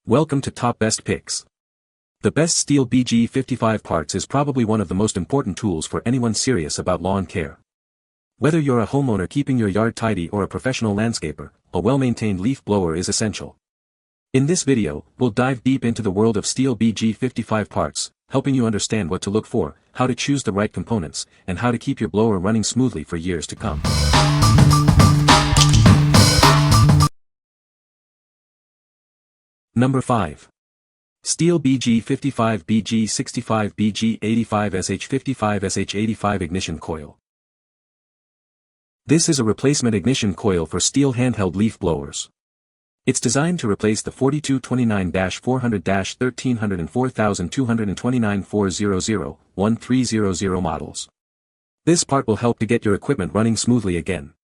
Welcome to Top Best Picks. The best Stihl BG55 Parts is probably one of the most important tools for anyone serious about lawn care. Whether you're a homeowner keeping your yard tidy or a professional landscaper, a well-maintained leaf blower is essential. In this video, we'll dive deep into the world of Stihl BG55 Parts, helping you understand what to look for, how to choose the right components, and how to keep your blower running smoothly for years to come. Number 5. Stihl BG55 BG65 BG85 SH55 SH85 Ignition Coil. This is a replacement ignition coil for Stihl handheld leaf blowers. It's designed to replace the 4229-400-1300 and 4229-400-1300 models. This part will help to get your equipment running smoothly again.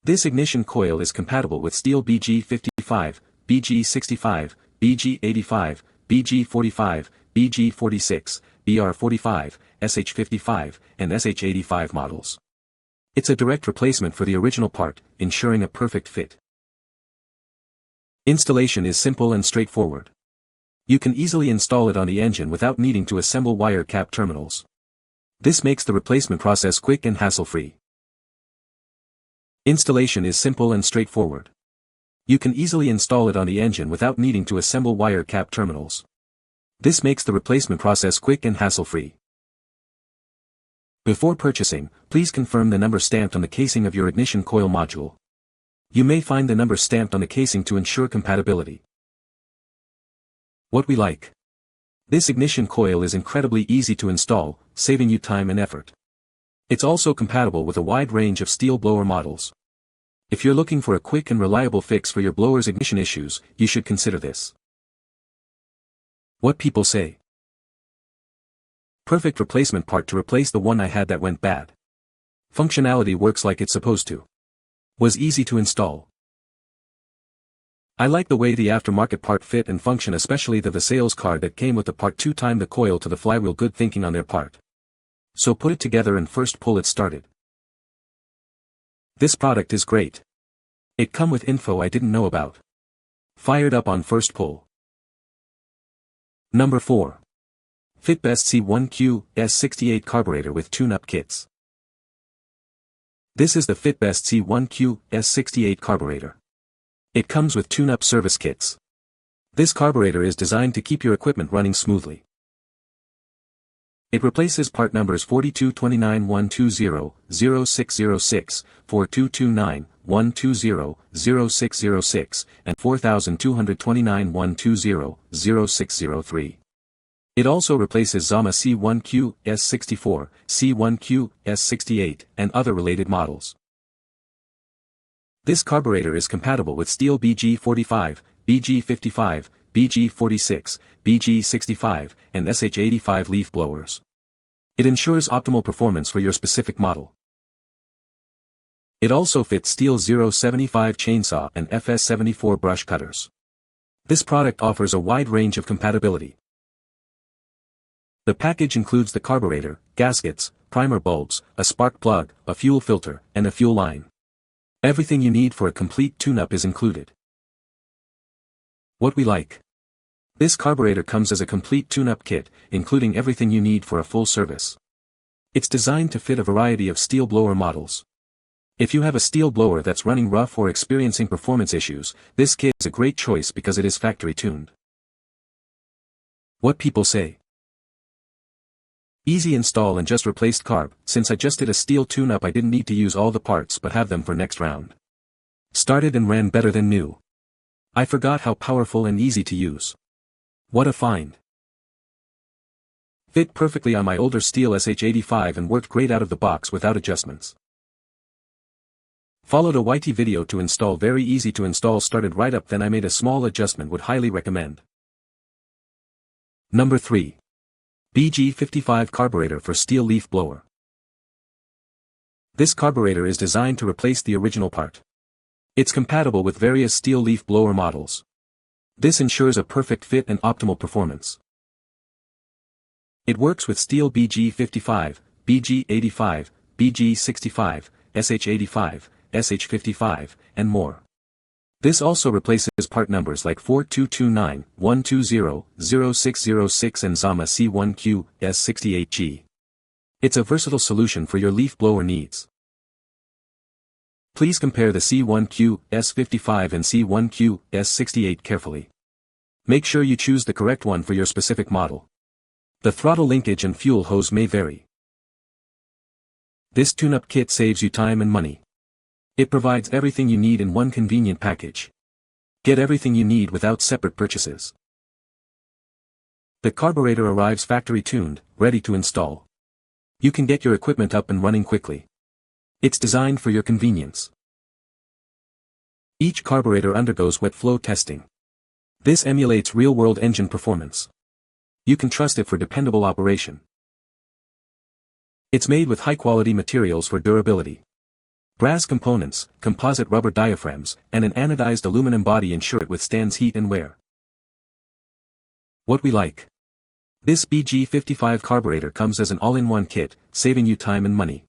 This ignition coil is compatible with Stihl BG55, BG65, BG85, BG45, BG46, BR45, SH55, and SH85 models. It's a direct replacement for the original part, ensuring a perfect fit. Installation is simple and straightforward. You can easily install it on the engine without needing to assemble wire cap terminals. This makes the replacement process quick and hassle-free. Installation is simple and straightforward. You can easily install it on the engine without needing to assemble wire cap terminals. This makes the replacement process quick and hassle-free. Before purchasing, please confirm the number stamped on the casing of your ignition coil module. You may find the number stamped on the casing to ensure compatibility. What we like. This ignition coil is incredibly easy to install, saving you time and effort. It's also compatible with a wide range of Stihl blower models. If you're looking for a quick and reliable fix for your blower's ignition issues, you should consider this. What people say. Perfect replacement part to replace the one I had that went bad. Functionality works like it's supposed to. Was easy to install. I like the way the aftermarket part fit and function, especially the sales card that came with the part to time the coil to the flywheel. Good thinking on their part. So put it together and first pull it started. This product is great. It come with info I didn't know about. Fired up on first pull. Number 4. FitBest C1Q S68 Carburetor with tune-up kits. This is the FitBest C1Q S68 Carburetor. It comes with tune-up service kits. This carburetor is designed to keep your equipment running smoothly. It replaces part numbers 4229-120-0606, 4229-120-0606, and 4229-120-0603. It also replaces Zama C1Q S64, C1Q S68, and other related models. This carburetor is compatible with Stihl BG45, BG55, BG46, BG65, and SH85 leaf blowers. It ensures optimal performance for your specific model. It also fits Stihl 075 chainsaw and FS74 brush cutters. This product offers a wide range of compatibility. The package includes the carburetor, gaskets, primer bulbs, a spark plug, a fuel filter, and a fuel line. Everything you need for a complete tune-up is included. What we like. This carburetor comes as a complete tune-up kit, including everything you need for a full service. It's designed to fit a variety of Stihl blower models. If you have a Stihl blower that's running rough or experiencing performance issues, this kit is a great choice because it is factory tuned. What people say. Easy install and just replaced carb. Since I just did a Stihl tune-up, I didn't need to use all the parts but have them for next round. Started and ran better than new. I forgot how powerful and easy to use. What a find. Fit perfectly on my older Stihl SH85 and worked great out of the box without adjustments. Followed a YT video to install, very easy to install, started right up, then I made a small adjustment, would highly recommend. Number 3. BG55 Carburetor for Stihl leaf blower. This carburetor is designed to replace the original part. It's compatible with various Stihl leaf blower models. This ensures a perfect fit and optimal performance. It works with Stihl BG55, BG85, BG65, SH85, SH55, and more. This also replaces part numbers like 4229, 120, 0606 and ZAMA C1Q, S68G. It's a versatile solution for your leaf blower needs. Please compare the C1Q, S55 and C1Q, S68 carefully. Make sure you choose the correct one for your specific model. The throttle linkage and fuel hose may vary. This tune-up kit saves you time and money. It provides everything you need in one convenient package. Get everything you need without separate purchases. The carburetor arrives factory tuned, ready to install. You can get your equipment up and running quickly. It's designed for your convenience. Each carburetor undergoes wet flow testing. This emulates real-world engine performance. You can trust it for dependable operation. It's made with high-quality materials for durability. Brass components, composite rubber diaphragms, and an anodized aluminum body ensure it withstands heat and wear. What we like. This BG55 carburetor comes as an all-in-one kit, saving you time and money.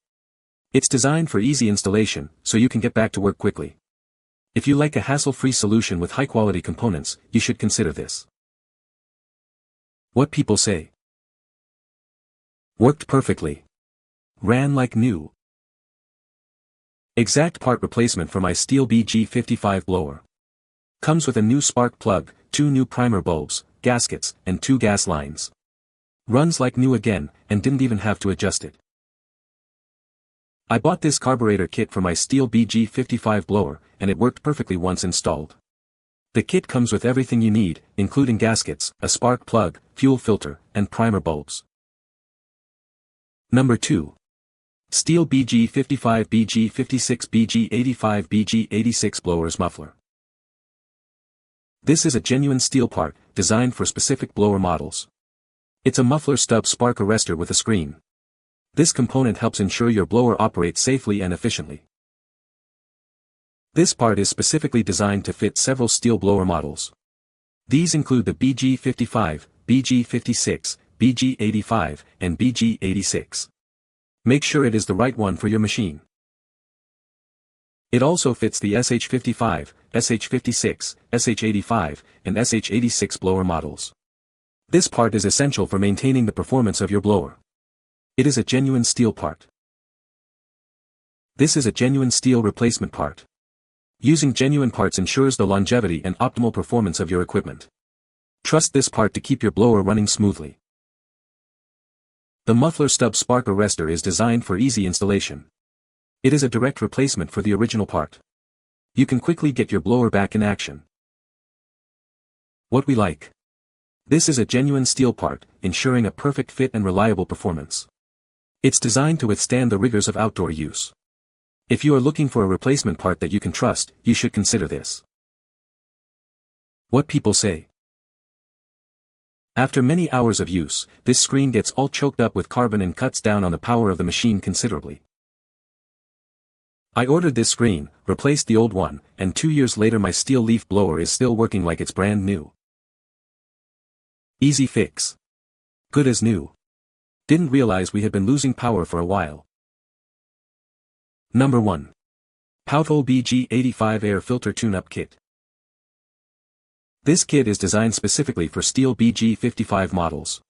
It's designed for easy installation, so you can get back to work quickly. If you like a hassle-free solution with high-quality components, you should consider this. What people say. Worked perfectly. Ran like new. Exact part replacement for my Stihl BG55 blower. Comes with a new spark plug, 2 new primer bulbs, gaskets, and 2 gas lines. Runs like new again, and didn't even have to adjust it. I bought this carburetor kit for my Stihl BG55 blower, and it worked perfectly once installed. The kit comes with everything you need, including gaskets, a spark plug, fuel filter, and primer bulbs. Number 2. Stihl BG55 BG56 BG85 BG86 blowers muffler. This is a genuine Stihl part, designed for specific blower models. It's a muffler stub spark arrestor with a screen. This component helps ensure your blower operates safely and efficiently. This part is specifically designed to fit several Stihl blower models. These include the BG55, BG56, BG85, and BG86. Make sure it is the right one for your machine. It also fits the SH55, SH56, SH85, and SH86 blower models. This part is essential for maintaining the performance of your blower. It is a genuine Stihl part. This is a genuine Stihl replacement part. Using genuine parts ensures the longevity and optimal performance of your equipment. Trust this part to keep your blower running smoothly. The muffler stub spark arrestor is designed for easy installation. It is a direct replacement for the original part. You can quickly get your blower back in action. What we like. This is a genuine Stihl part, ensuring a perfect fit and reliable performance. It's designed to withstand the rigors of outdoor use. If you are looking for a replacement part that you can trust, you should consider this. What people say. After many hours of use, this screen gets all choked up with carbon and cuts down on the power of the machine considerably. I ordered this screen, replaced the old one, and 2 years later my Stihl leaf blower is still working like it's brand new. Easy fix. Good as new. Didn't realize we had been losing power for a while. Number 1. Powtol BG85 Air Filter Tune-Up Kit. This kit is designed specifically for Stihl BG55 models.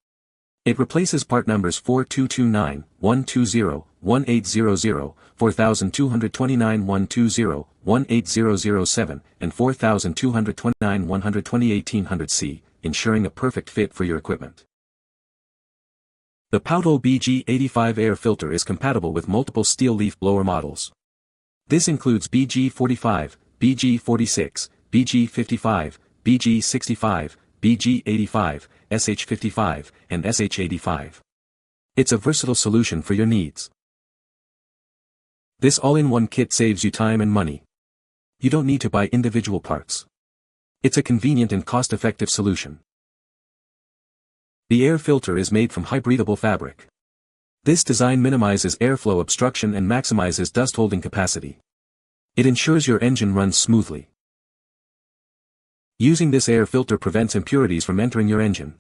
It replaces part numbers 4229, 120, 1800, 4229, 120, 18007, and 4229, 1800C, ensuring a perfect fit for your equipment. The Powtol BG85 air filter is compatible with multiple Stihl leaf blower models. This includes BG45, BG46, BG55, BG65, BG85, SH55, and SH85. It's a versatile solution for your needs. This all-in-one kit saves you time and money. You don't need to buy individual parts. It's a convenient and cost-effective solution. The air filter is made from high-breathable fabric. This design minimizes airflow obstruction and maximizes dust-holding capacity. It ensures your engine runs smoothly. Using this air filter prevents impurities from entering your engine.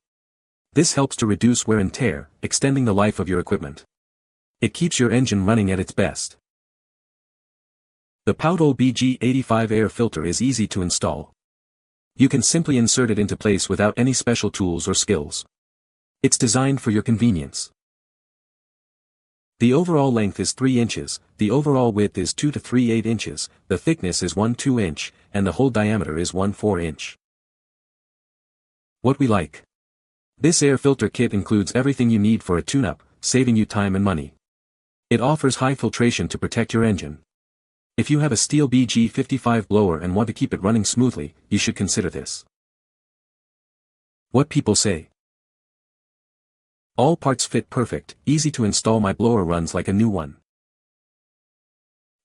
This helps to reduce wear and tear, extending the life of your equipment. It keeps your engine running at its best. The Powtol BG55 air filter is easy to install. You can simply insert it into place without any special tools or skills. It's designed for your convenience. The overall length is 3 inches, the overall width is 2 to 3/8 inches, the thickness is 1/2 inch, and the hole diameter is 1/4 inch. What we like. This air filter kit includes everything you need for a tune-up, saving you time and money. It offers high filtration to protect your engine. If you have a Stihl BG55 blower and want to keep it running smoothly, you should consider this. What people say. All parts fit perfect, easy to install. My blower runs like a new one.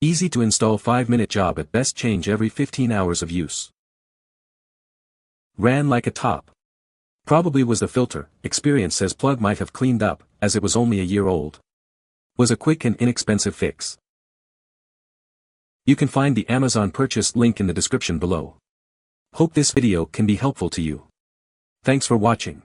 Easy to install 5-minute job at best, change every 15 hours of use. Ran like a top. Probably was the filter, experience says plug might have cleaned up, as it was only a year old. Was a quick and inexpensive fix. You can find the Amazon purchase link in the description below. Hope this video can be helpful to you. Thanks for watching.